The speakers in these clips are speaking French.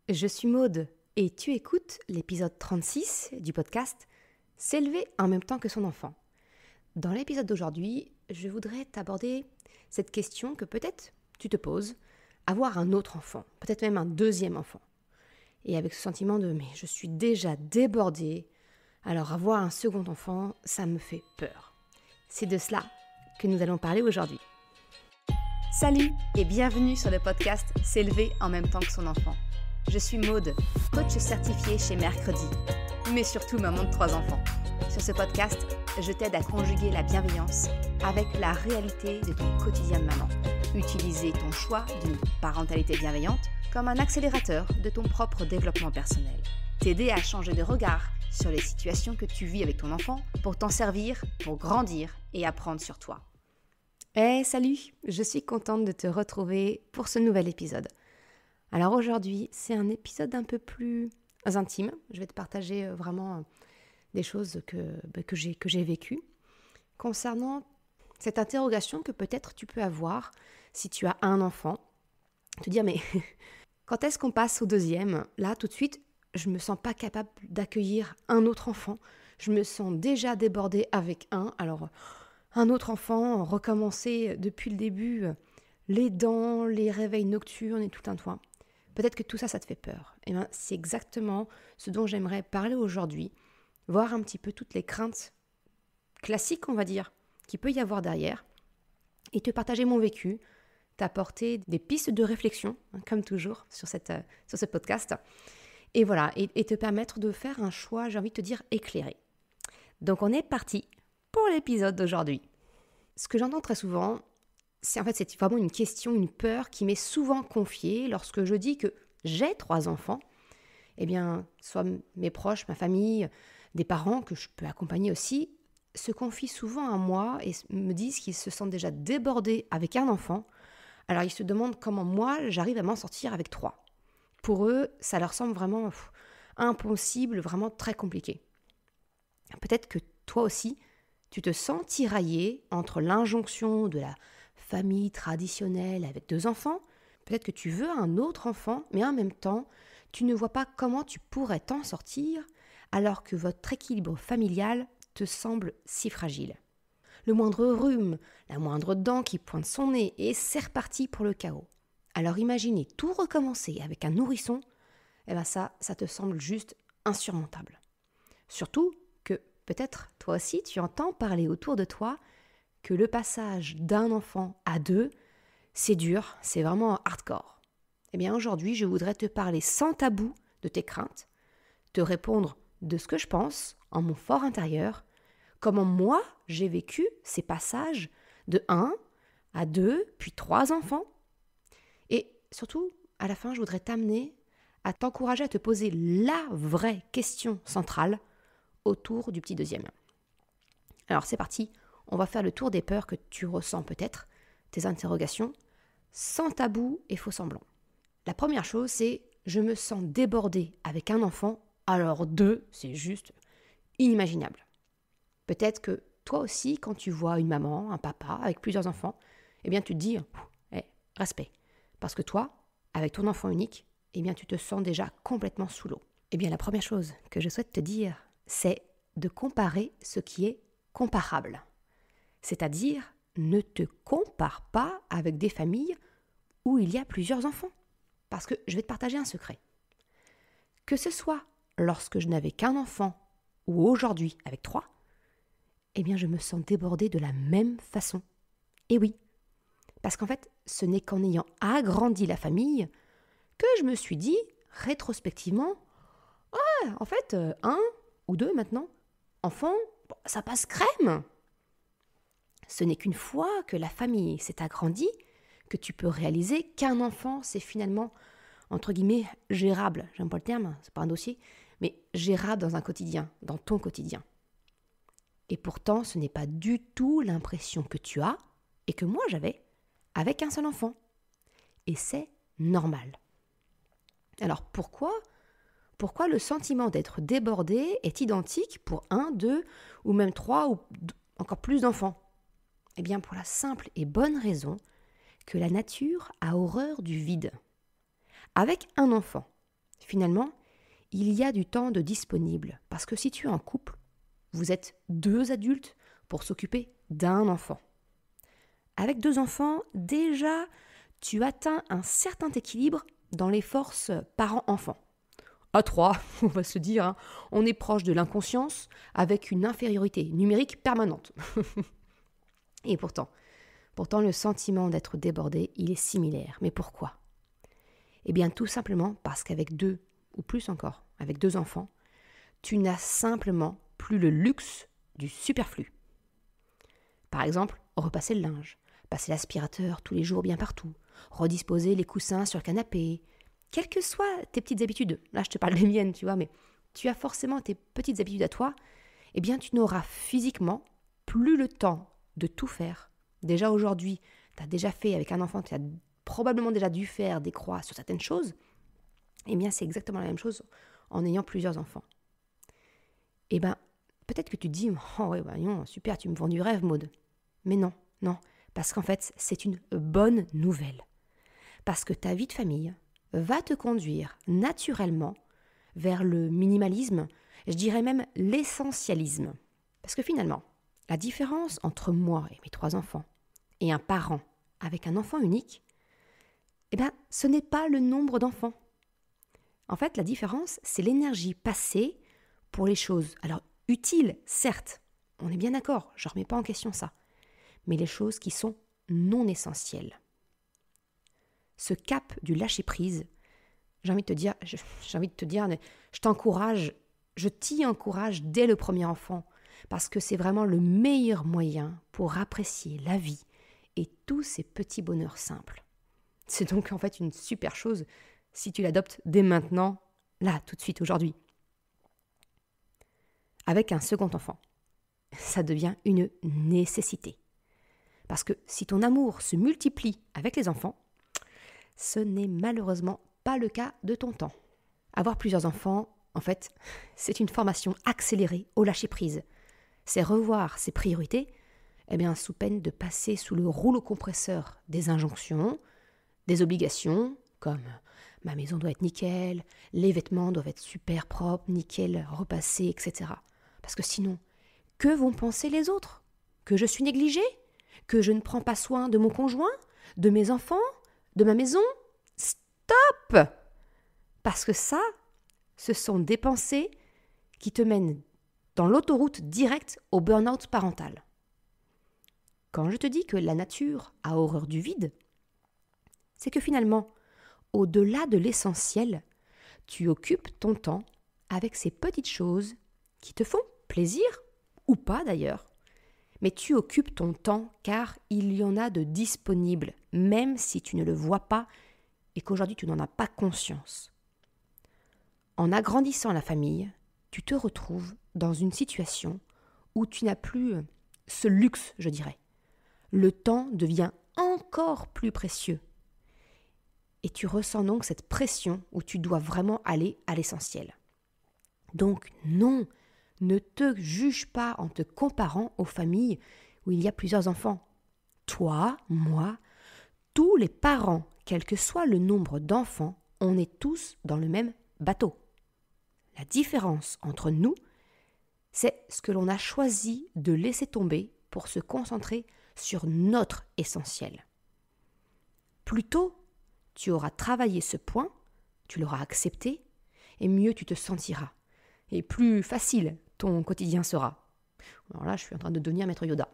Je suis Maude et tu écoutes l'épisode 36 du podcast « S'élever en même temps que son enfant ». Dans l'épisode d'aujourd'hui, je voudrais t'aborder cette question que peut-être tu te poses, avoir un autre enfant, peut-être même un deuxième enfant. Et avec ce sentiment de « mais je suis déjà débordée, alors avoir un second enfant, ça me fait peur ». C'est de cela que nous allons parler aujourd'hui. Salut et bienvenue sur le podcast « S'élever en même temps que son enfant ». Je suis Maude, coach certifiée chez Mercredi, mais surtout maman de 3 enfants. Sur ce podcast, je t'aide à conjuguer la bienveillance avec la réalité de ton quotidien de maman. Utiliser ton choix d'une parentalité bienveillante comme un accélérateur de ton propre développement personnel. T'aider à changer de regard sur les situations que tu vis avec ton enfant pour t'en servir, pour grandir et apprendre sur toi. Salut, je suis contente de te retrouver pour ce nouvel épisode. Alors aujourd'hui, c'est un épisode un peu plus intime. Je vais te partager vraiment des choses que j'ai vécues concernant cette interrogation que peut-être tu peux avoir si tu as un enfant. Te dire, mais quand est-ce qu'on passe au deuxième ? Là, tout de suite, je me sens pas capable d'accueillir un autre enfant. Je me sens déjà débordée avec un. Alors, un autre enfant, recommencer depuis le début, les dents, les réveils nocturnes et tout un toit. Peut-être que tout ça, ça te fait peur. Et bien, c'est exactement ce dont j'aimerais parler aujourd'hui. Voir un petit peu toutes les craintes classiques, on va dire, qu'il peut y avoir derrière. Et te partager mon vécu, t'apporter des pistes de réflexion, comme toujours, sur ce podcast. Et voilà, et te permettre de faire un choix, j'ai envie de te dire, éclairé. Donc, on est parti pour l'épisode d'aujourd'hui. Ce que j'entends très souvent, c'est vraiment une question, une peur qui m'est souvent confiée lorsque je dis que j'ai 3 enfants. Eh bien, soit mes proches, ma famille, des parents que je peux accompagner aussi, se confient souvent à moi et me disent qu'ils se sentent déjà débordés avec un enfant. Alors, ils se demandent comment moi, j'arrive à m'en sortir avec 3. Pour eux, ça leur semble vraiment impossible, vraiment très compliqué. Peut-être que toi aussi, tu te sens tiraillé entre l'injonction de la famille traditionnelle avec 2 enfants. Peut-être que tu veux un autre enfant, mais en même temps, tu ne vois pas comment tu pourrais t'en sortir alors que votre équilibre familial te semble si fragile. Le moindre rhume, la moindre dent qui pointe son nez et c'est reparti pour le chaos. Alors imaginez tout recommencer avec un nourrisson, ça te semble juste insurmontable. Surtout que peut-être toi aussi tu entends parler autour de toi que le passage d'un enfant à 2, c'est dur, c'est vraiment hardcore. Eh bien aujourd'hui, je voudrais te parler sans tabou de tes craintes, te répondre de ce que je pense en mon fort intérieur, comment moi j'ai vécu ces passages de 1 à 2, puis 3 enfants. Et surtout, à la fin, je voudrais t'amener à t'encourager à te poser la vraie question centrale autour du petit deuxième. Alors c'est parti. On va faire le tour des peurs que tu ressens peut-être, tes interrogations, sans tabou et faux semblant. La première chose, c'est « je me sens débordée avec un enfant, alors 2, c'est juste inimaginable ». Peut-être que toi aussi, quand tu vois une maman, un papa avec plusieurs enfants, eh bien tu te dis « respect ». Parce que toi, avec ton enfant unique, eh bien tu te sens déjà complètement sous l'eau. Eh bien la première chose que je souhaite te dire, c'est de comparer ce qui est comparable. C'est-à-dire, ne te compare pas avec des familles où il y a plusieurs enfants. Parce que je vais te partager un secret. Que ce soit lorsque je n'avais qu'un enfant ou aujourd'hui avec 3, eh bien je me sens débordée de la même façon. Et oui, parce qu'en fait, ce n'est qu'en ayant agrandi la famille que je me suis dit, rétrospectivement, en fait, 1 ou 2 maintenant, enfants, ça passe crème. Ce n'est qu'une fois que la famille s'est agrandie que tu peux réaliser qu'un enfant, c'est finalement, entre guillemets, gérable. J'aime pas le terme, c'est pas un dossier, mais gérable dans un quotidien, dans ton quotidien. Et pourtant, ce n'est pas du tout l'impression que tu as, et que moi j'avais, avec un seul enfant. Et c'est normal. Alors pourquoi le sentiment d'être débordé est identique pour 1, 2 ou même 3 ou encore plus d'enfants ? Eh bien pour la simple et bonne raison que la nature a horreur du vide. Avec un enfant, Finalement, il y a du temps de disponible parce que si tu es en couple, vous êtes 2 adultes pour s'occuper d'un enfant. Avec 2 enfants, déjà, tu atteins un certain équilibre dans les forces parents-enfants. À 3, on va se dire, hein, on est proche de l'inconscience avec une infériorité numérique permanente. Et pourtant, le sentiment d'être débordé, il est similaire. Mais pourquoi ? Eh bien, tout simplement parce qu'avec 2, ou plus encore, avec 2 enfants, tu n'as simplement plus le luxe du superflu. Par exemple, repasser le linge, passer l'aspirateur tous les jours bien partout, redisposer les coussins sur le canapé. Quelles que soient tes petites habitudes, là je te parle des miennes, tu vois, mais tu as forcément tes petites habitudes à toi, eh bien tu n'auras physiquement plus le temps de tout faire. Déjà aujourd'hui, tu as déjà fait avec un enfant, tu as probablement déjà dû faire des croix sur certaines choses. Eh bien c'est exactement la même chose en ayant plusieurs enfants. Eh bien, peut-être que tu te dis, oh ouais, bah non, super, tu me vends du rêve, Maud. Mais non, parce qu'en fait, c'est une bonne nouvelle. Parce que ta vie de famille va te conduire naturellement vers le minimalisme, je dirais même l'essentialisme. Parce que finalement, la différence entre moi et mes 3 enfants et un parent avec un enfant unique, eh bien, ce n'est pas le nombre d'enfants. En fait, la différence, c'est l'énergie passée pour les choses. Alors, utiles, certes, on est bien d'accord, je ne remets pas en question ça, mais les choses qui sont non essentielles. Ce cap du lâcher-prise, j'ai envie de te dire, je t'encourage, je t'y encourage dès le premier enfant, parce que c'est vraiment le meilleur moyen pour apprécier la vie et tous ces petits bonheurs simples. C'est donc en fait une super chose si tu l'adoptes dès maintenant, là, tout de suite, aujourd'hui. Avec un second enfant, ça devient une nécessité. Parce que si ton amour se multiplie avec les enfants, ce n'est malheureusement pas le cas de ton temps. Avoir plusieurs enfants, en fait, c'est une formation accélérée au lâcher-prise. C'est revoir ses priorités, sous peine de passer sous le rouleau compresseur des injonctions, des obligations, comme ma maison doit être nickel, les vêtements doivent être super propres, nickel, repassés, etc. Parce que sinon, que vont penser les autres ? Que je suis négligée ? Que je ne prends pas soin de mon conjoint, de mes enfants, de ma maison ? Stop ! Parce que ça, ce sont des pensées qui te mènent dans l'autoroute directe au burn-out parental. Quand je te dis que la nature a horreur du vide, c'est que finalement, au-delà de l'essentiel, tu occupes ton temps avec ces petites choses qui te font plaisir, ou pas d'ailleurs. Mais tu occupes ton temps car il y en a de disponibles, même si tu ne le vois pas et qu'aujourd'hui tu n'en as pas conscience. En agrandissant la famille, tu te retrouves dans une situation où tu n'as plus ce luxe, je dirais. Le temps devient encore plus précieux. Et tu ressens donc cette pression où tu dois vraiment aller à l'essentiel. Donc non, ne te juge pas en te comparant aux familles où il y a plusieurs enfants. Toi, moi, tous les parents, quel que soit le nombre d'enfants, on est tous dans le même bateau. La différence entre nous, c'est ce que l'on a choisi de laisser tomber pour se concentrer sur notre essentiel. Plus tôt, tu auras travaillé ce point, tu l'auras accepté, et mieux tu te sentiras. Et plus facile ton quotidien sera. Alors là, je suis en train de devenir maître Yoda.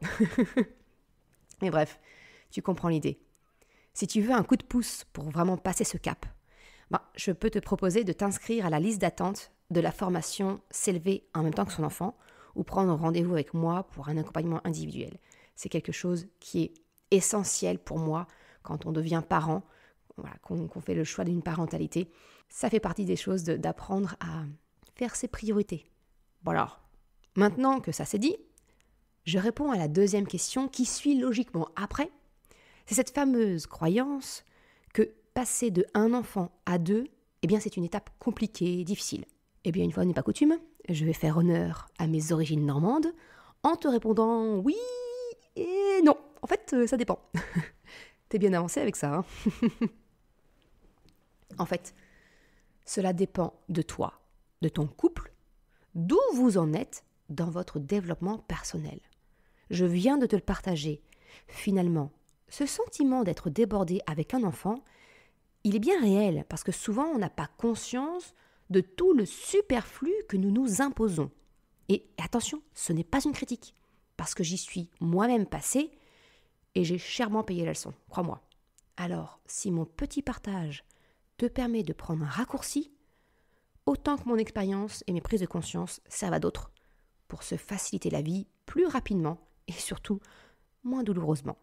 Mais bref, tu comprends l'idée. Si tu veux un coup de pouce pour vraiment passer ce cap, je peux te proposer de t'inscrire à la liste d'attente de la formation S'élever en même temps que son enfant ou prendre rendez-vous avec moi pour un accompagnement individuel. C'est quelque chose qui est essentiel pour moi quand on devient parent, qu'on fait le choix d'une parentalité. Ça fait partie des choses d'apprendre à faire ses priorités. Bon alors, maintenant que ça c'est dit, je réponds à la deuxième question qui suit logiquement après. C'est cette fameuse croyance que passer de un enfant à 2, c'est une étape compliquée, difficile. Une fois n'est pas coutume, je vais faire honneur à mes origines normandes en te répondant oui et non. En fait, ça dépend. T'es bien avancé avec ça, hein. En fait, Cela dépend de toi, de ton couple, d'où vous en êtes dans votre développement personnel. Je viens de te le partager. Finalement, ce sentiment d'être débordé avec un enfant, il est bien réel parce que souvent on n'a pas conscience de tout le superflu que nous nous imposons. Et attention, ce n'est pas une critique, parce que j'y suis moi-même passée et j'ai chèrement payé la leçon, crois-moi. Alors, si mon petit partage te permet de prendre un raccourci, autant que mon expérience et mes prises de conscience servent à d'autres pour se faciliter la vie plus rapidement et surtout moins douloureusement.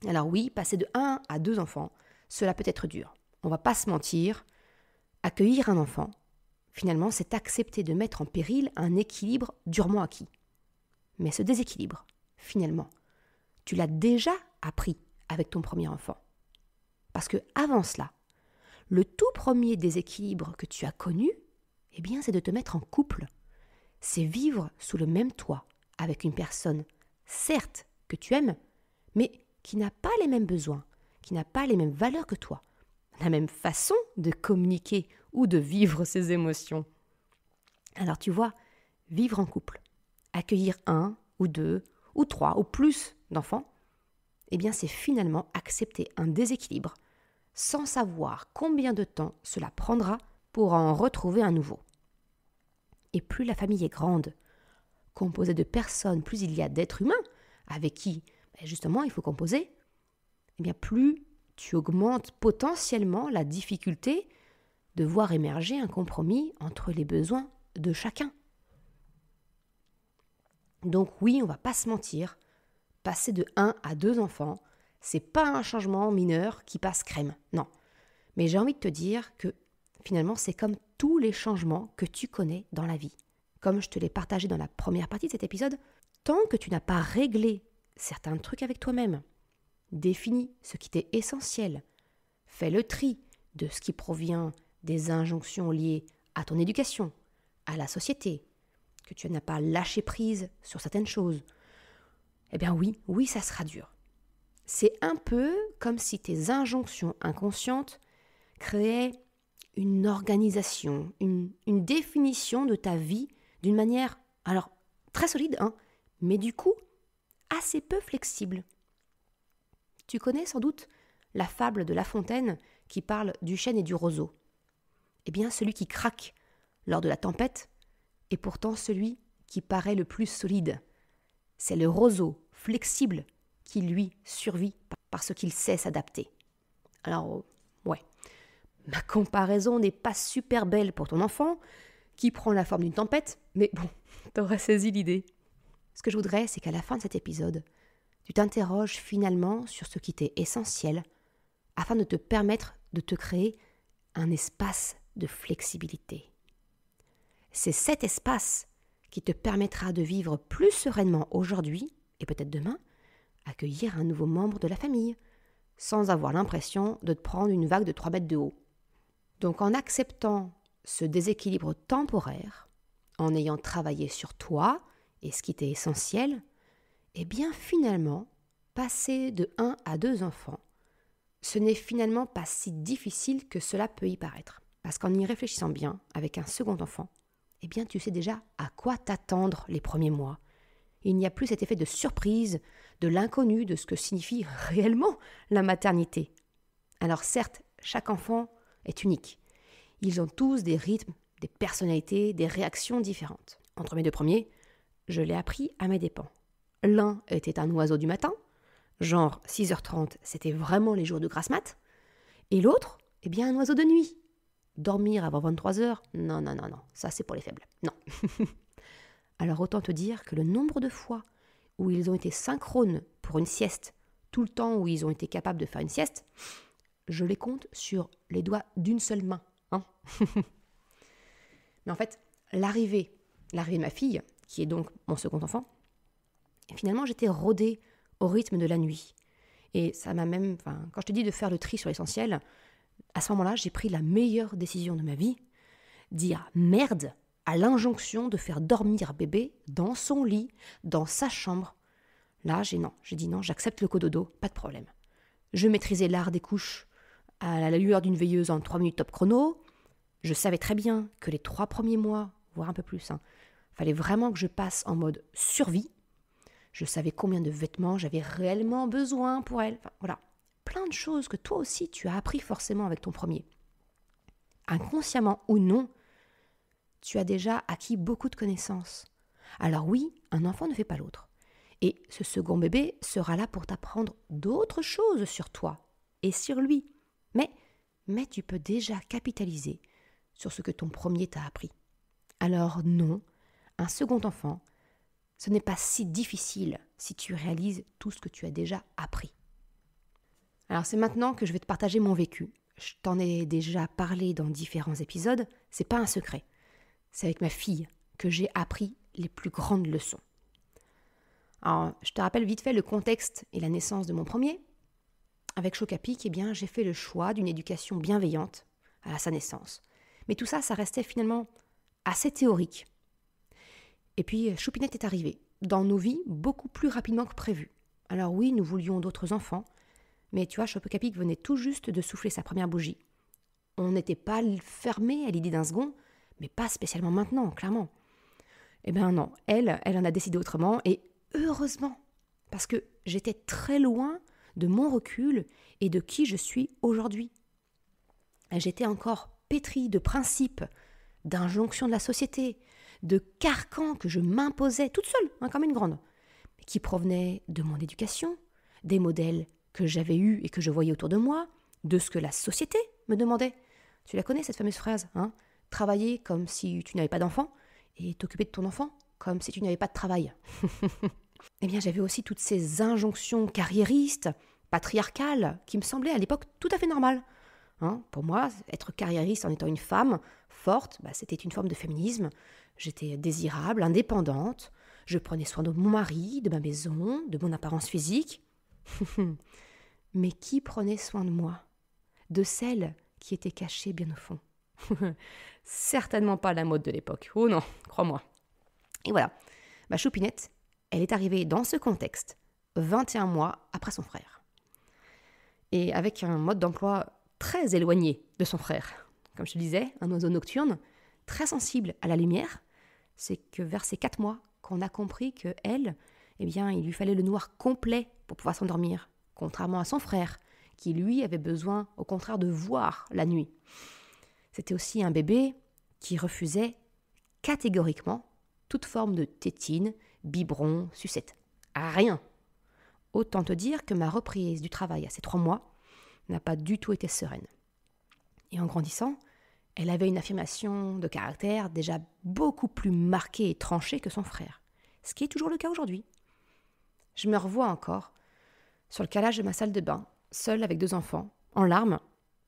Alors oui, passer de 1 à 2 enfants, cela peut être dur. On va pas se mentir, accueillir un enfant, finalement, c'est accepter de mettre en péril un équilibre durement acquis. Mais ce déséquilibre, finalement, tu l'as déjà appris avec ton premier enfant. Parce que avant cela, le tout premier déséquilibre que tu as connu, eh bien, c'est de te mettre en couple. C'est vivre sous le même toit avec une personne, certes, que tu aimes, mais qui n'a pas les mêmes besoins, qui n'a pas les mêmes valeurs que toi, la même façon de communiquer ou de vivre ses émotions. Alors tu vois, vivre en couple, accueillir 1 ou 2 ou 3 ou plus d'enfants, eh bien c'est finalement accepter un déséquilibre sans savoir combien de temps cela prendra pour en retrouver un nouveau. Et plus la famille est grande, composée de personnes, plus il y a d'êtres humains avec qui, justement, il faut composer, eh bien plus tu augmentes potentiellement la difficulté de voir émerger un compromis entre les besoins de chacun. Donc oui, on ne va pas se mentir, passer de 1 à 2 enfants, c'est pas un changement mineur qui passe crème, non. Mais j'ai envie de te dire que finalement, c'est comme tous les changements que tu connais dans la vie. Comme je te l'ai partagé dans la première partie de cet épisode, tant que tu n'as pas réglé certains trucs avec toi-même, définis ce qui t'est essentiel, fais le tri de ce qui provient des injonctions liées à ton éducation, à la société, que tu n'as pas lâché prise sur certaines choses, eh bien oui, ça sera dur. C'est un peu comme si tes injonctions inconscientes créaient une organisation, une définition de ta vie d'une manière, alors très solide, mais du coup assez peu flexible. Tu connais sans doute la fable de La Fontaine qui parle du chêne et du roseau. Eh bien, celui qui craque lors de la tempête est pourtant celui qui paraît le plus solide. C'est le roseau flexible qui, lui, survit parce qu'il sait s'adapter. Alors, ma comparaison n'est pas super belle pour ton enfant, qui prend la forme d'une tempête, mais bon, t'auras saisi l'idée. Ce que je voudrais, c'est qu'à la fin de cet épisode, tu t'interroges finalement sur ce qui t'est essentiel, afin de te permettre de te créer un espace de flexibilité. C'est cet espace qui te permettra de vivre plus sereinement aujourd'hui, et peut-être demain, accueillir un nouveau membre de la famille, sans avoir l'impression de te prendre une vague de 3 mètres de haut. Donc en acceptant ce déséquilibre temporaire, en ayant travaillé sur toi et ce qui t'est essentiel, eh bien finalement, passer de 1 à 2 enfants, ce n'est finalement pas si difficile que cela peut y paraître. Parce qu'en y réfléchissant bien, avec un second enfant, eh bien tu sais déjà à quoi t'attendre les premiers mois. Il n'y a plus cet effet de surprise, de l'inconnu, de ce que signifie réellement la maternité. Alors certes, chaque enfant est unique. Ils ont tous des rythmes, des personnalités, des réactions différentes. Entre mes 2 premiers, je l'ai appris à mes dépens. L'un était un oiseau du matin, genre 6h30, c'était vraiment les jours de grasse mat. Et l'autre, eh bien un oiseau de nuit. Dormir avant 23h, non, ça c'est pour les faibles, non. Alors autant te dire que le nombre de fois où ils ont été synchrones pour une sieste, tout le temps où ils ont été capables de faire une sieste, je les compte sur les doigts d'une seule main. Mais en fait, l'arrivée de ma fille, qui est donc mon second enfant, finalement j'étais rodée au rythme de la nuit. Et ça m'a même, quand je te dis de faire le tri sur l'essentiel, à ce moment-là, j'ai pris la meilleure décision de ma vie, dire merde à l'injonction de faire dormir bébé dans son lit, dans sa chambre. Là, j'ai dit non, j'accepte le cododo, pas de problème. Je maîtrisais l'art des couches à la lueur d'une veilleuse en 3 minutes top chrono. Je savais très bien que les 3 premiers mois, voire un peu plus, fallait vraiment que je passe en mode survie. Je savais combien de vêtements j'avais réellement besoin pour elle. Enfin, voilà, plein de choses que toi aussi tu as appris forcément avec ton premier. Inconsciemment ou non, tu as déjà acquis beaucoup de connaissances. Alors oui, un enfant ne fait pas l'autre. Et ce second bébé sera là pour t'apprendre d'autres choses sur toi et sur lui. Mais tu peux déjà capitaliser sur ce que ton premier t'a appris. Alors non, un second enfant, ce n'est pas si difficile si tu réalises tout ce que tu as déjà appris. Alors c'est maintenant que je vais te partager mon vécu. Je t'en ai déjà parlé dans différents épisodes, c'est pas un secret. C'est avec ma fille que j'ai appris les plus grandes leçons. Alors, je te rappelle vite fait le contexte et la naissance de mon premier. Avec Chocapic, j'ai fait le choix d'une éducation bienveillante à sa naissance. Mais tout ça, ça restait finalement assez théorique. Et puis, Choupinette est arrivée dans nos vies beaucoup plus rapidement que prévu. Alors oui, nous voulions d'autres enfants, mais tu vois, Chocapic venait tout juste de souffler sa première bougie. On n'était pas fermé à l'idée d'un second, mais pas spécialement maintenant, clairement. Eh bien non, elle en a décidé autrement, et heureusement, parce que j'étais très loin de mon recul et de qui je suis aujourd'hui. J'étais encore pétrie de principes, d'injonctions de la société, de carcans que je m'imposais toute seule, comme une grande, qui provenaient de mon éducation, des modèles que j'avais eus et que je voyais autour de moi, de ce que la société me demandait. Tu la connais, cette fameuse phrase, travailler comme si tu n'avais pas d'enfant et t'occuper de ton enfant comme si tu n'avais pas de travail. Eh bien, j'avais aussi toutes ces injonctions carriéristes, patriarcales, qui me semblaient à l'époque tout à fait normales. Pour moi, être carriériste en étant une femme forte, c'était une forme de féminisme. J'étais désirable, indépendante. Je prenais soin de mon mari, de ma maison, de mon apparence physique. Mais qui prenait soin de moi? De celle qui était cachée bien au fond. Certainement pas la mode de l'époque. Oh non, crois-moi. Et voilà, ma Choupinette, elle est arrivée dans ce contexte 21 mois après son frère. Et avec un mode d'emploi très éloigné de son frère. Comme je te disais, un oiseau nocturne, très sensible à la lumière. C'est que vers ces 4 mois qu'on a compris qu'elle, il lui fallait le noir complet pour pouvoir s'endormir. Contrairement à son frère, qui lui avait besoin au contraire de voir la nuit. C'était aussi un bébé qui refusait catégoriquement toute forme de tétine, biberon, sucette. Rien. Autant te dire que ma reprise du travail à ces 3 mois n'a pas du tout été sereine. Et en grandissant, elle avait une affirmation de caractère déjà beaucoup plus marquée et tranchée que son frère. Ce qui est toujours le cas aujourd'hui. Je me revois encore sur le calage de ma salle de bain, seule avec 2 enfants, en larmes.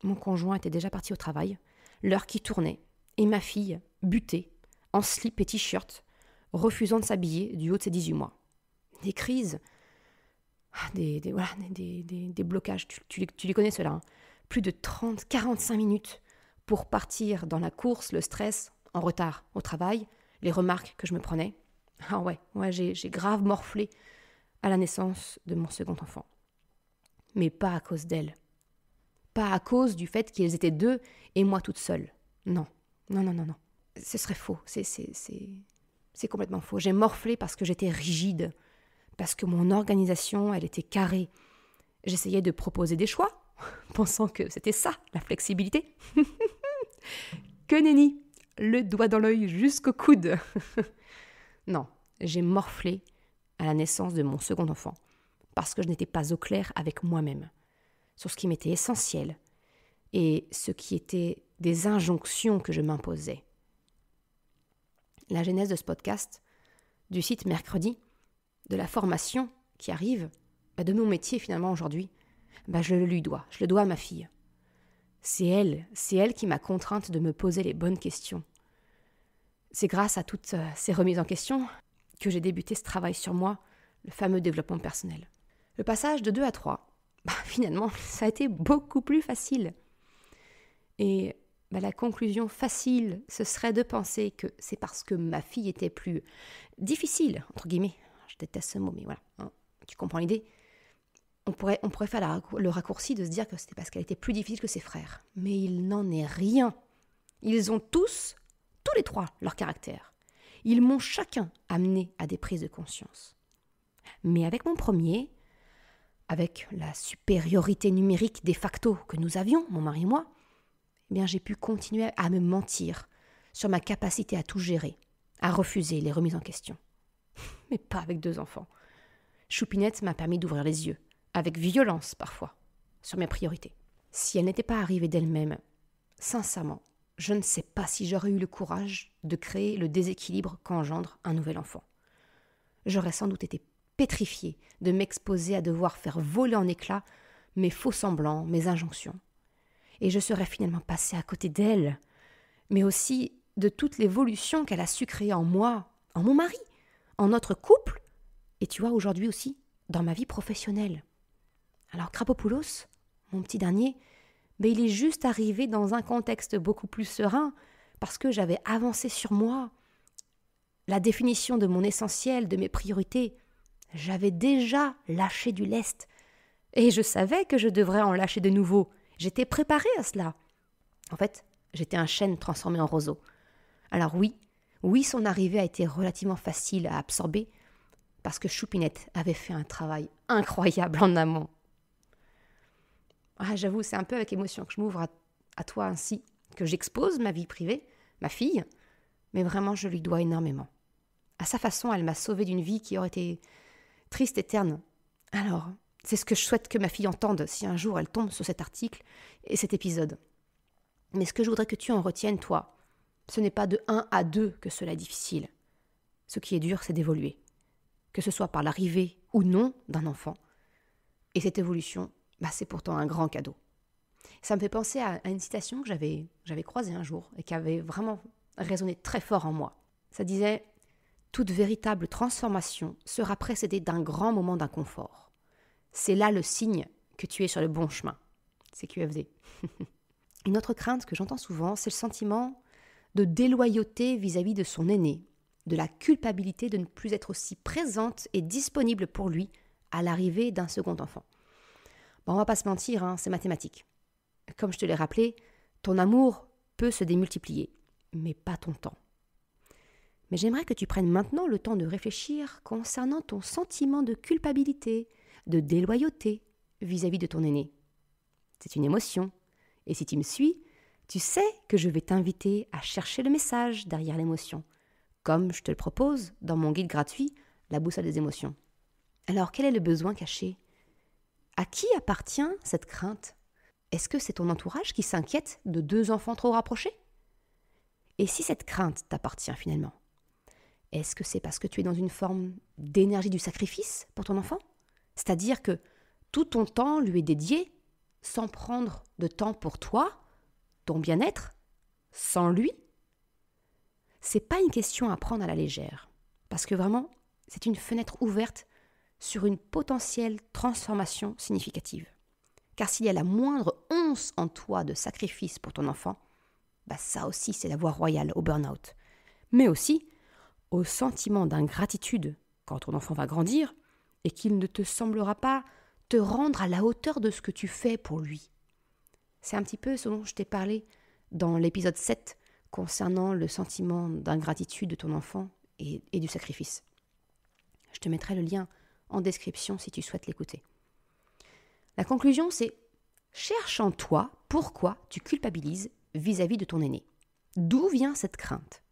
Mon conjoint était déjà parti au travail, l'heure qui tournait, et ma fille, butée, en slip et t-shirt, refusant de s'habiller du haut de ses 18 mois. Des crises, des blocages, tu les connais ceux-là. Plus de 30-45 minutes pour partir dans la course, le stress, en retard au travail, les remarques que je me prenais. Ah ouais, j'ai grave morflé à la naissance de mon second enfant. Mais pas à cause d'elle. Pas à cause du fait qu'ils étaient 2 et moi toute seule. Non. Ce serait faux. C'est complètement faux. J'ai morflé parce que j'étais rigide, parce que mon organisation, elle était carrée. J'essayais de proposer des choix, pensant que c'était ça, la flexibilité. Que nenni, le doigt dans l'œil jusqu'au coude. Non, j'ai morflé à la naissance de mon second enfant, parce que je n'étais pas au clair avec moi-même, sur ce qui m'était essentiel et ce qui était des injonctions que je m'imposais. La genèse de ce podcast, du site Mercredi, de la formation qui arrive, de mon métier finalement aujourd'hui, je le dois à ma fille. C'est elle qui m'a contrainte de me poser les bonnes questions. C'est grâce à toutes ces remises en question que j'ai débuté ce travail sur moi, le fameux développement personnel. Le passage de 2 à 3, finalement, ça a été beaucoup plus facile. Et la conclusion facile, ce serait de penser que c'est parce que ma fille était plus difficile, entre guillemets. Je déteste ce mot, mais voilà, tu comprends l'idée. On pourrait faire le raccourci de se dire que c'était parce qu'elle était plus difficile que ses frères. Mais il n'en est rien. Ils ont tous les trois, leur caractère. Ils m'ont chacun amené à des prises de conscience. Mais avec mon premier, avec la supériorité numérique de facto que nous avions, mon mari et moi, eh bien j'ai pu continuer à me mentir sur ma capacité à tout gérer, à refuser les remises en question. Mais pas avec 2 enfants. Choupinette m'a permis d'ouvrir les yeux, avec violence parfois, sur mes priorités. Si elle n'était pas arrivée d'elle-même, sincèrement, je ne sais pas si j'aurais eu le courage de créer le déséquilibre qu'engendre un nouvel enfant. J'aurais sans doute été pétrifiée de m'exposer à devoir faire voler en éclats mes faux semblants, mes injonctions. Et je serais finalement passée à côté d'elle, mais aussi de toute l'évolution qu'elle a su créer en moi, en mon mari, en notre couple, et tu vois, aujourd'hui aussi, dans ma vie professionnelle. Alors Krapopoulos, mon petit dernier, mais il est juste arrivé dans un contexte beaucoup plus serein, parce que j'avais avancé sur moi, la définition de mon essentiel, de mes priorités. J'avais déjà lâché du lest, et je savais que je devrais en lâcher de nouveau. J'étais préparée à cela. En fait, j'étais un chêne transformé en roseau. Alors oui, son arrivée a été relativement facile à absorber, parce que Choupinette avait fait un travail incroyable en amont. J'avoue, c'est un peu avec émotion que je m'ouvre à toi ainsi, que j'expose ma vie privée, ma fille, mais vraiment je lui dois énormément. À sa façon, elle m'a sauvée d'une vie qui aurait été triste et terne. Alors, c'est ce que je souhaite que ma fille entende si un jour elle tombe sur cet article et cet épisode. Mais ce que je voudrais que tu en retiennes, toi, ce n'est pas de 1 à 2 que cela est difficile. Ce qui est dur, c'est d'évoluer. Que ce soit par l'arrivée ou non d'un enfant. Et cette évolution, c'est pourtant un grand cadeau. Ça me fait penser à une citation que j'avais croisée un jour et qui avait vraiment résonné très fort en moi. Ça disait « Toute véritable transformation sera précédée d'un grand moment d'inconfort. C'est là le signe que tu es sur le bon chemin. » C'est QFD. Une autre crainte que j'entends souvent, c'est le sentiment de déloyauté vis-à-vis de son aîné, de la culpabilité de ne plus être aussi présente et disponible pour lui à l'arrivée d'un second enfant. On va pas se mentir, c'est mathématique. Comme je te l'ai rappelé, ton amour peut se démultiplier, mais pas ton temps. Mais j'aimerais que tu prennes maintenant le temps de réfléchir concernant ton sentiment de culpabilité, de déloyauté vis-à-vis de ton aîné. C'est une émotion, et si tu me suis, tu sais que je vais t'inviter à chercher le message derrière l'émotion, comme je te le propose dans mon guide gratuit, La boussole des émotions. Alors, quel est le besoin caché ? À qui appartient cette crainte ? Est-ce que c'est ton entourage qui s'inquiète de 2 enfants trop rapprochés ? Et si cette crainte t'appartient finalement ? Est-ce que c'est parce que tu es dans une forme d'énergie du sacrifice pour ton enfant ? C'est-à-dire que tout ton temps lui est dédié sans prendre de temps pour toi, ton bien-être, sans lui ? C'est pas une question à prendre à la légère, parce que vraiment, c'est une fenêtre ouverte sur une potentielle transformation significative. Car s'il y a la moindre once en toi de sacrifice pour ton enfant, ça aussi c'est la voie royale au burn-out. Mais aussi au sentiment d'ingratitude quand ton enfant va grandir et qu'il ne te semblera pas te rendre à la hauteur de ce que tu fais pour lui. C'est un petit peu ce dont je t'ai parlé dans l'épisode 7 concernant le sentiment d'ingratitude de ton enfant et du sacrifice. Je te mettrai le lien en description si tu souhaites l'écouter. La conclusion, c'est cherche en toi pourquoi tu culpabilises vis-à-vis de ton aîné. D'où vient cette crainte ?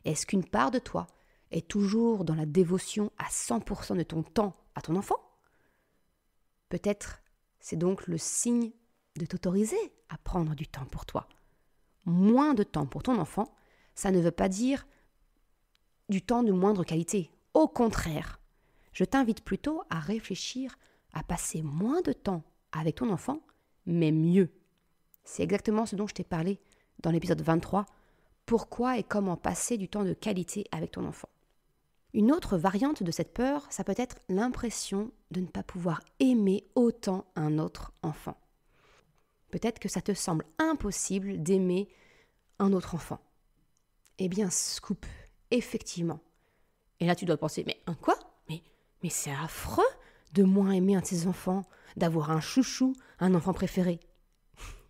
Est-ce qu'une part de toi est toujours dans la dévotion à 100% de ton temps à ton enfant ? Peut-être c'est donc le signe de t'autoriser à prendre du temps pour toi. Moins de temps pour ton enfant, ça ne veut pas dire du temps de moindre qualité. Au contraire, je t'invite plutôt à réfléchir à passer moins de temps avec ton enfant, mais mieux. C'est exactement ce dont je t'ai parlé dans l'épisode 23, pourquoi et comment passer du temps de qualité avec ton enfant. Une autre variante de cette peur, ça peut être l'impression de ne pas pouvoir aimer autant un autre enfant. Peut-être que ça te semble impossible d'aimer un autre enfant. Eh bien, scoop, effectivement. Et là, tu dois penser, mais un quoi ? Mais c'est affreux de moins aimer un de ses enfants, d'avoir un chouchou, un enfant préféré.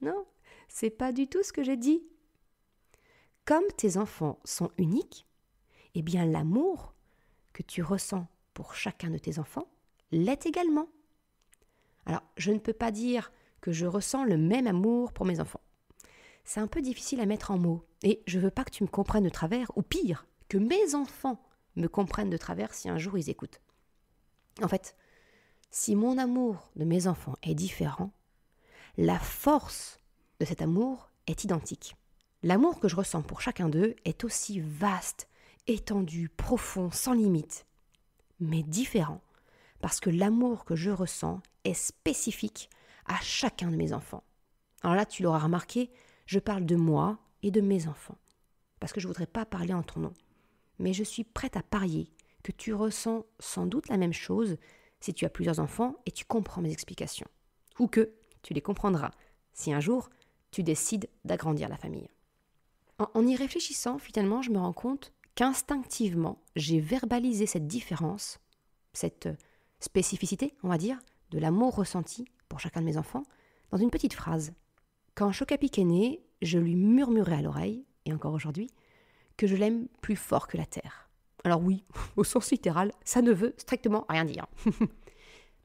Non, c'est pas du tout ce que j'ai dit. comme tes enfants sont uniques, eh bien l'amour que tu ressens pour chacun de tes enfants l'est également. Alors, je ne peux pas dire que je ressens le même amour pour mes enfants. C'est un peu difficile à mettre en mots, et je veux pas que tu me comprennes de travers, ou pire, que mes enfants me comprennent de travers si un jour ils écoutent. En fait, si mon amour de mes enfants est différent, la force de cet amour est identique. L'amour que je ressens pour chacun d'eux est aussi vaste, étendu, profond, sans limite, mais différent, parce que l'amour que je ressens est spécifique à chacun de mes enfants. Alors là, tu l'auras remarqué, je parle de moi et de mes enfants, parce que je ne voudrais pas parler en ton nom. Mais je suis prête à parier que tu ressens sans doute la même chose si tu as plusieurs enfants et tu comprends mes explications. Ou que tu les comprendras si un jour tu décides d'agrandir la famille. En y réfléchissant, finalement, je me rends compte qu'instinctivement, j'ai verbalisé cette différence, cette spécificité, on va dire, de l'amour ressenti pour chacun de mes enfants, dans une petite phrase. Quand Chocapic est né, je lui murmurais à l'oreille, et encore aujourd'hui, que je l'aime plus fort que la terre. Alors oui, au sens littéral, ça ne veut strictement rien dire.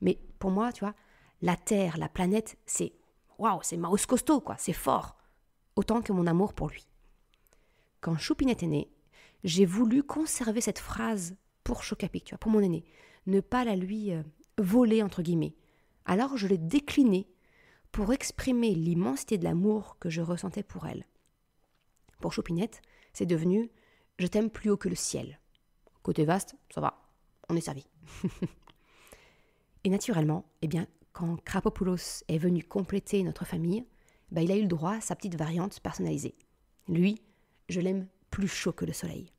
Mais pour moi, tu vois, la terre, la planète, c'est waouh, c'est Maos costaud, quoi, c'est fort, autant que mon amour pour lui. Quand Choupinette est né, j'ai voulu conserver cette phrase pour Chocapic, tu vois, pour mon aîné, ne pas la lui voler, entre guillemets. Alors je l'ai déclinée pour exprimer l'immensité de l'amour que je ressentais pour elle. Pour Choupinette, c'est devenu « je t'aime plus haut que le ciel ». Côté vaste, ça va, on est servi. Et naturellement, eh bien, quand Krapopoulos est venu compléter notre famille, il a eu le droit à sa petite variante personnalisée. Lui, je l'aime plus chaud que le soleil.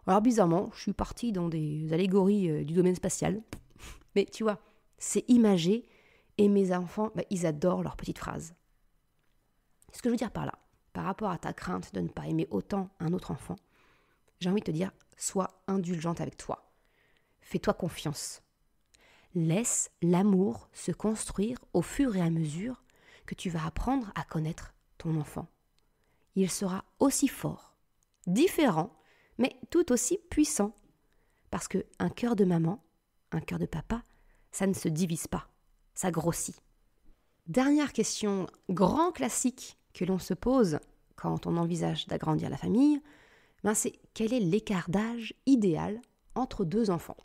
Alors bizarrement, je suis partie dans des allégories du domaine spatial. Mais tu vois, c'est imagé et mes enfants, ils adorent leurs petites phrases. Ce que je veux dire par là, par rapport à ta crainte de ne pas aimer autant un autre enfant, j'ai envie de te dire, sois indulgente avec toi. Fais-toi confiance. Laisse l'amour se construire au fur et à mesure que tu vas apprendre à connaître ton enfant. Il sera aussi fort, différent, mais tout aussi puissant. Parce qu'un cœur de maman, un cœur de papa, ça ne se divise pas, ça grossit. Dernière question, grand classique que l'on se pose quand on envisage d'agrandir la famille, c'est quel est l'écart d'âge idéal entre deux enfants.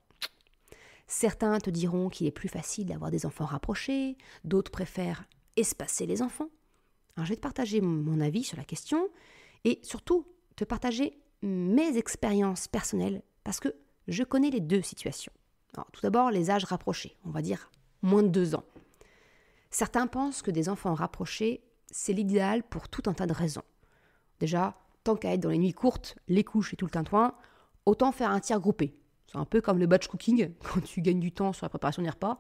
Certains te diront qu'il est plus facile d'avoir des enfants rapprochés, d'autres préfèrent espacer les enfants. Alors je vais te partager mon avis sur la question et surtout te partager mes expériences personnelles parce que je connais les deux situations. Alors, tout d'abord, les âges rapprochés, on va dire moins de 2 ans. Certains pensent que des enfants rapprochés, c'est l'idéal pour tout un tas de raisons. Déjà, tant qu'à être dans les nuits courtes, les couches et tout le tintouin, autant faire un tir groupé. C'est un peu comme le batch cooking, quand tu gagnes du temps sur la préparation des repas.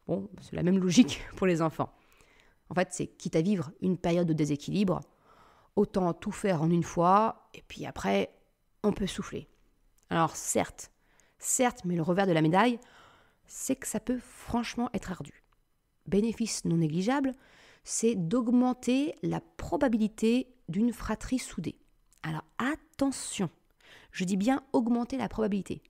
Bon, c'est la même logique pour les enfants. En fait, c'est quitte à vivre une période de déséquilibre, autant tout faire en une fois, et puis après, on peut souffler. Alors certes, mais le revers de la médaille, c'est que ça peut franchement être ardu. Bénéfice non négligeable, c'est d'augmenter la probabilité d'une fratrie soudée. Alors attention, je dis bien augmenter la probabilité.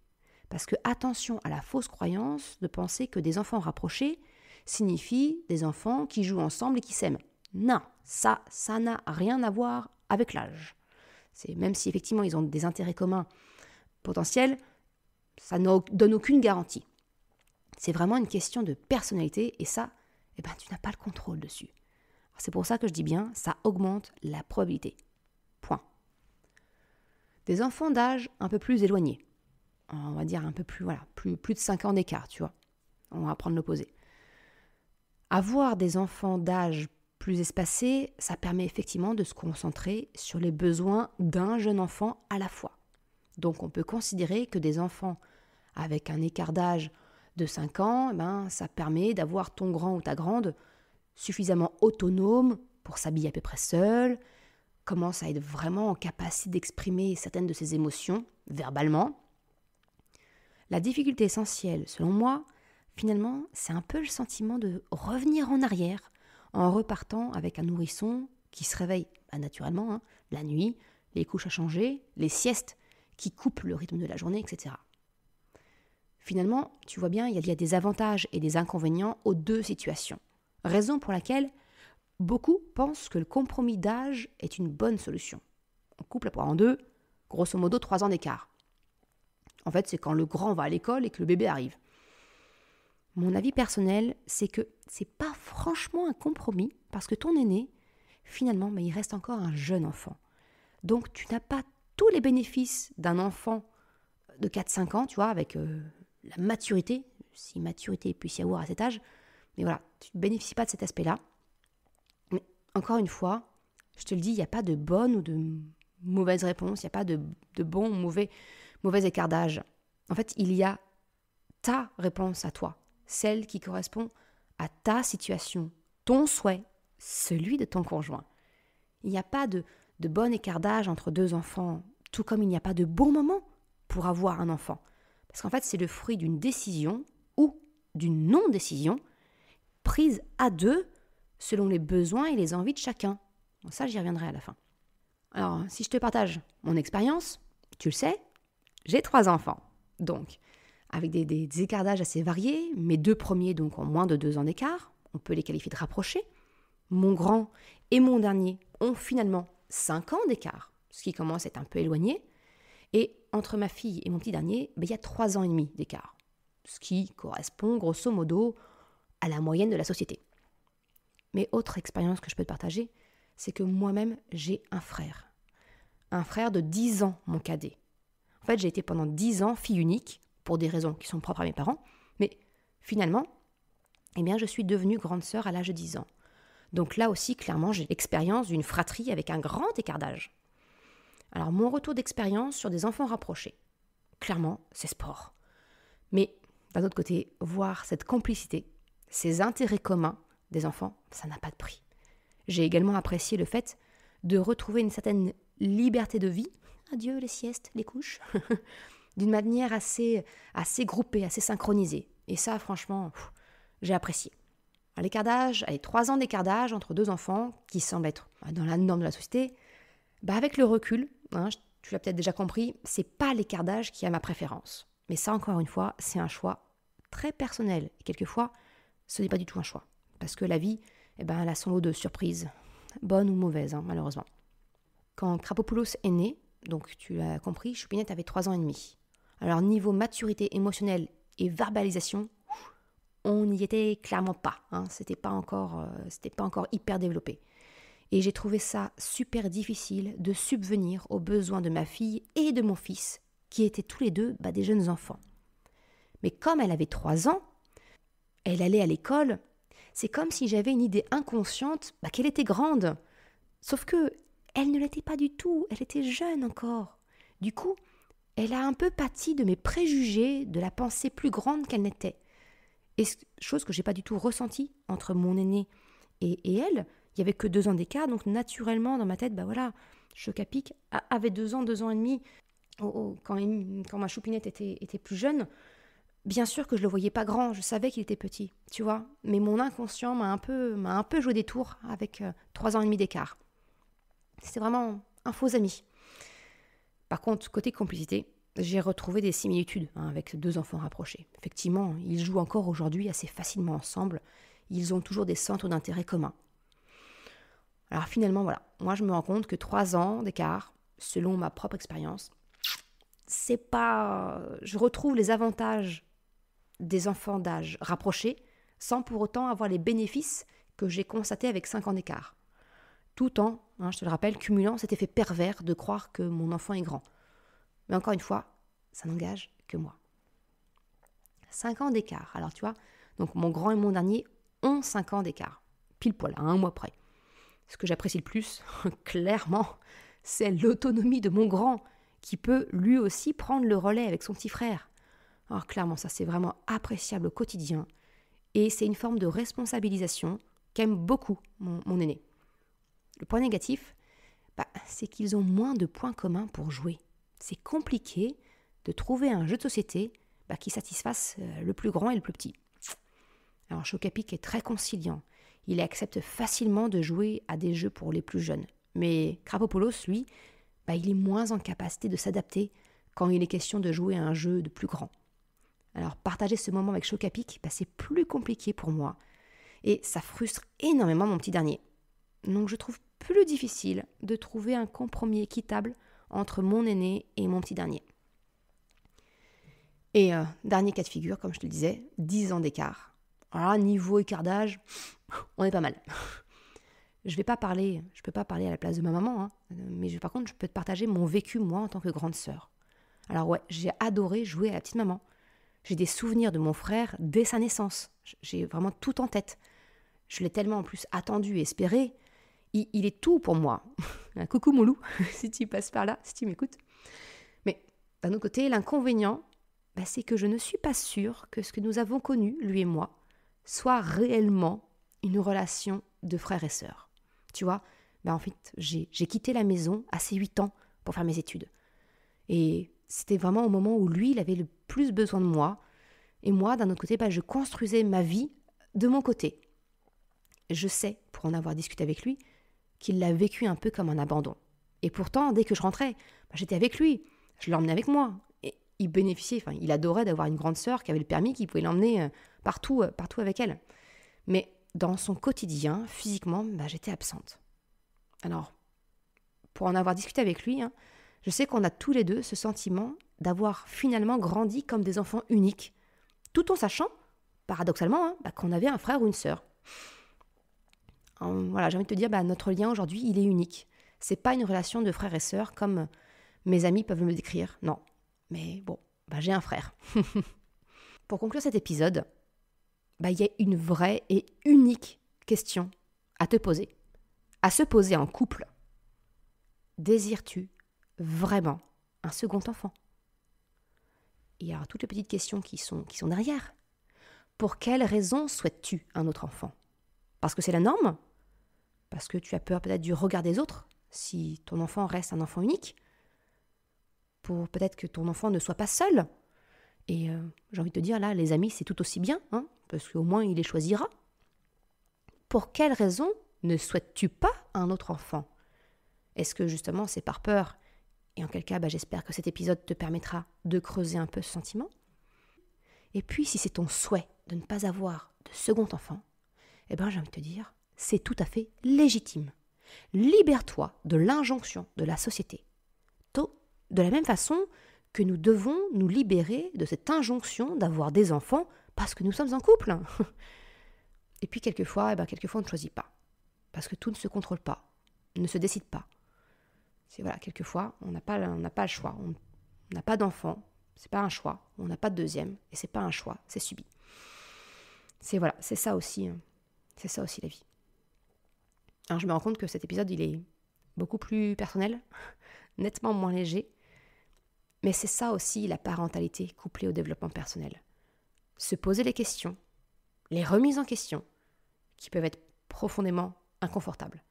Parce que attention à la fausse croyance de penser que des enfants rapprochés signifient des enfants qui jouent ensemble et qui s'aiment. Non, ça n'a rien à voir avec l'âge. Même si effectivement ils ont des intérêts communs potentiels, ça ne donne aucune garantie. C'est vraiment une question de personnalité et ça, tu n'as pas le contrôle dessus. Alors, c'est pour ça que je dis bien, ça augmente la probabilité. Point. Des enfants d'âge un peu plus éloignés, on va dire un peu plus, plus de 5 ans d'écart, tu vois. On va prendre l'opposé. Avoir des enfants d'âge plus espacé, ça permet effectivement de se concentrer sur les besoins d'un jeune enfant à la fois. Donc on peut considérer que des enfants avec un écart d'âge de 5 ans, ça permet d'avoir ton grand ou ta grande suffisamment autonome pour s'habiller à peu près seul, commence à être vraiment en capacité d'exprimer certaines de ses émotions verbalement. La difficulté essentielle, selon moi, finalement, c'est un peu le sentiment de revenir en arrière en repartant avec un nourrisson qui se réveille naturellement la nuit, les couches à changer, les siestes qui coupent le rythme de la journée, etc. Finalement, tu vois bien, il y a des avantages et des inconvénients aux deux situations. Raison pour laquelle beaucoup pensent que le compromis d'âge est une bonne solution. On coupe la poire en deux, grosso modo 3 ans d'écart. En fait, c'est quand le grand va à l'école et que le bébé arrive. Mon avis personnel, c'est que c'est pas franchement un compromis parce que ton aîné, finalement, il reste encore un jeune enfant. Donc, tu n'as pas tous les bénéfices d'un enfant de 4-5 ans, tu vois, avec la maturité, si maturité il puisse y avoir à cet âge. Mais voilà, tu ne bénéficies pas de cet aspect-là. Mais encore une fois, je te le dis, il n'y a pas de bonne ou de mauvaise réponse, il n'y a pas de bon ou mauvais écart d'âge. En fait, il y a ta réponse à toi, celle qui correspond à ta situation, ton souhait, celui de ton conjoint. Il n'y a pas de bon écart d'âge entre deux enfants, tout comme il n'y a pas de bon moment pour avoir un enfant. Parce qu'en fait, c'est le fruit d'une décision ou d'une non-décision prise à deux selon les besoins et les envies de chacun. Bon, ça, j'y reviendrai à la fin. Alors, si je te partage mon expérience, tu le sais, j'ai 3 enfants. Donc, avec des écarts d'âge assez variés, mes 2 premiers donc ont moins de 2 ans d'écart, on peut les qualifier de rapprochés. Mon grand et mon dernier ont finalement 5 ans d'écart, ce qui commence à être un peu éloigné. Et entre ma fille et mon petit dernier, il y a 3 ans et demi d'écart, ce qui correspond grosso modo à la moyenne de la société. Mais autre expérience que je peux te partager, c'est que moi-même, j'ai un frère. Un frère de 10 ans, mon cadet. En fait, j'ai été pendant 10 ans fille unique, pour des raisons qui sont propres à mes parents, mais finalement, je suis devenue grande sœur à l'âge de 10 ans. Donc là aussi, clairement, j'ai l'expérience d'une fratrie avec un grand écart d'âge. Alors, mon retour d'expérience sur des enfants rapprochés, clairement, c'est sport. Mais d'un autre côté, voir cette complicité, ces intérêts communs des enfants, ça n'a pas de prix. J'ai également apprécié le fait de retrouver une certaine liberté de vie, adieu les siestes, les couches, d'une manière assez groupée, assez synchronisée. Et ça, franchement, j'ai apprécié. L'écart d'âge, 3 ans d'écart d'âge entre 2 enfants, qui semble être dans la norme de la société, avec le recul, tu l'as peut-être déjà compris, c'est pas l'écart d'âge qui a ma préférence. Mais ça, encore une fois, c'est un choix très personnel. Et quelquefois, ce n'est pas du tout un choix. Parce que la vie, elle a son lot de surprises, bonnes ou mauvaises, malheureusement. Quand Krapopoulos est né, donc tu l'as compris, Choupinette avait 3 ans et demi. Alors niveau maturité émotionnelle et verbalisation, on n'y était clairement pas. C'était pas encore hyper développé. Et j'ai trouvé ça super difficile de subvenir aux besoins de ma fille et de mon fils, qui étaient tous les deux des jeunes enfants. Mais comme elle avait 3 ans, elle allait à l'école, c'est comme si j'avais une idée inconsciente qu'elle était grande. Sauf que elle ne l'était pas du tout, elle était jeune encore. Du coup, elle a un peu pâti de mes préjugés, de la pensée plus grande qu'elle n'était. Et chose que je n'ai pas du tout ressentie entre mon aîné et elle. Il n'y avait que 2 ans d'écart, donc naturellement, dans ma tête, Chocapic avait 2 ans, 2 ans et demi. Quand ma Choupinette était plus jeune, bien sûr que je le voyais pas grand, je savais qu'il était petit, tu vois. Mais mon inconscient m'a un peu joué des tours avec 3 ans et demi d'écart. C'était vraiment un faux ami. Par contre, côté complicité, j'ai retrouvé des similitudes avec 2 enfants rapprochés. Effectivement, ils jouent encore aujourd'hui assez facilement ensemble. Ils ont toujours des centres d'intérêt communs. Alors finalement, moi je me rends compte que 3 ans d'écart, selon ma propre expérience, c'est pas... Je retrouve les avantages des enfants d'âge rapproché sans pour autant avoir les bénéfices que j'ai constatés avec 5 ans d'écart. Tout en, je te le rappelle, cumulant cet effet pervers de croire que mon enfant est grand. Mais encore une fois, ça n'engage que moi. 5 ans d'écart. Alors tu vois, donc mon grand et mon dernier ont 5 ans d'écart. Pile poil, à 1 mois près. Ce que j'apprécie le plus, clairement, c'est l'autonomie de mon grand, qui peut lui aussi prendre le relais avec son petit frère. Alors clairement, ça c'est vraiment appréciable au quotidien. Et c'est une forme de responsabilisation qu'aime beaucoup mon aîné. Le point négatif, c'est qu'ils ont moins de points communs pour jouer. C'est compliqué de trouver un jeu de société qui satisfasse le plus grand et le plus petit. Alors Chocapic est très conciliant. Il accepte facilement de jouer à des jeux pour les plus jeunes. Mais Krapopoulos, lui, il est moins en capacité de s'adapter quand il est question de jouer à un jeu de plus grand. Alors partager ce moment avec Choc à Pic, c'est plus compliqué pour moi et ça frustre énormément mon petit dernier. Donc je trouve plus difficile de trouver un compromis équitable entre mon aîné et mon petit dernier. Et dernier cas de figure, comme je te le disais, 10 ans d'écart. Alors là, niveau écart d'âge, on est pas mal. Je peux pas parler à la place de ma maman, mais par contre, je peux te partager mon vécu, moi, en tant que grande sœur. Alors ouais, j'ai adoré jouer à la petite maman. J'ai des souvenirs de mon frère dès sa naissance. J'ai vraiment tout en tête. Je l'ai tellement en plus attendu et espéré. Il est tout pour moi. Un coucou mon loup, si tu passes par là, si tu m'écoutes. Mais d'un autre côté, l'inconvénient, c'est que je ne suis pas sûre que ce que nous avons connu, lui et moi, soit réellement une relation de frère et sœur. Tu vois, en fait, j'ai quitté la maison à ses 8 ans pour faire mes études. Et c'était vraiment au moment où lui, il avait le plus besoin de moi. Et moi, d'un autre côté, je construisais ma vie de mon côté. Je sais, pour en avoir discuté avec lui, qu'il l'a vécu un peu comme un abandon. Et pourtant, dès que je rentrais, j'étais avec lui. Je l'emmenais avec moi. Et il bénéficiait, il adorait d'avoir une grande sœur qui avait le permis, qui pouvait l'emmener partout avec elle. Mais dans son quotidien, physiquement, j'étais absente. Alors, pour en avoir discuté avec lui, je sais qu'on a tous les deux ce sentiment d'avoir finalement grandi comme des enfants uniques, tout en sachant, paradoxalement, qu'on avait un frère ou une sœur. Voilà, j'ai envie de te dire, notre lien aujourd'hui, il est unique. C'est pas une relation de frère et sœur comme mes amis peuvent me le décrire, non. Mais bon, j'ai un frère. Pour conclure cet épisode, il y a une vraie et unique question à te poser, à se poser en couple. Désires-tu vraiment un second enfant? Et il y a toutes les petites questions qui sont derrière. Pour quelles raisons souhaites-tu un autre enfant? Parce que c'est la norme? Parce que tu as peur peut-être du regard des autres si ton enfant reste un enfant unique? Pour peut-être que ton enfant ne soit pas seul? Et j'ai envie de te dire, là, les amis, c'est tout aussi bien, parce qu'au moins, il les choisira. Pour quelles raisons ne souhaites-tu pas un autre enfant? Est-ce que justement, c'est par peur? Et en quel cas, j'espère que cet épisode te permettra de creuser un peu ce sentiment. Et puis, si c'est ton souhait de ne pas avoir de second enfant, j'ai envie de te dire, c'est tout à fait légitime. Libère-toi de l'injonction de la société. De la même façon que nous devons nous libérer de cette injonction d'avoir des enfants parce que nous sommes en couple. Et puis quelquefois, on ne choisit pas. Parce que tout ne se contrôle pas, ne se décide pas. Quelquefois, on n'a pas le choix. On n'a pas d'enfant, c'est pas un choix. On n'a pas de deuxième, et c'est pas un choix, c'est subi. C'est ça aussi. C'est ça aussi la vie. Alors je me rends compte que cet épisode, il est beaucoup plus personnel, nettement moins léger. Mais c'est ça aussi la parentalité couplée au développement personnel. Se poser les questions, les remises en question, qui peuvent être profondément inconfortables,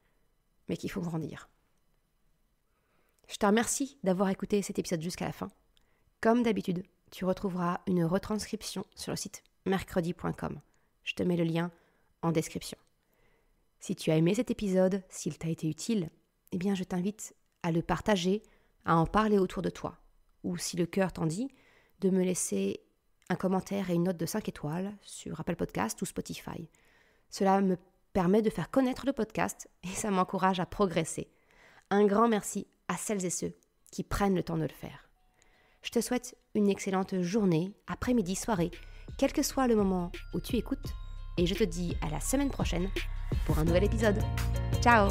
mais qui font grandir. Je te remercie d'avoir écouté cet épisode jusqu'à la fin. Comme d'habitude, tu retrouveras une retranscription sur le site mercredi.com. Je te mets le lien en description. Si tu as aimé cet épisode, s'il t'a été utile, je t'invite à le partager, à en parler autour de toi. Ou si le cœur t'en dit, de me laisser un commentaire et une note de 5 étoiles sur Apple Podcast ou Spotify. Cela me permet de faire connaître le podcast et ça m'encourage à progresser. Un grand merci à celles et ceux qui prennent le temps de le faire. Je te souhaite une excellente journée, après-midi, soirée, quel que soit le moment où tu écoutes, et je te dis à la semaine prochaine pour un nouvel épisode. Ciao!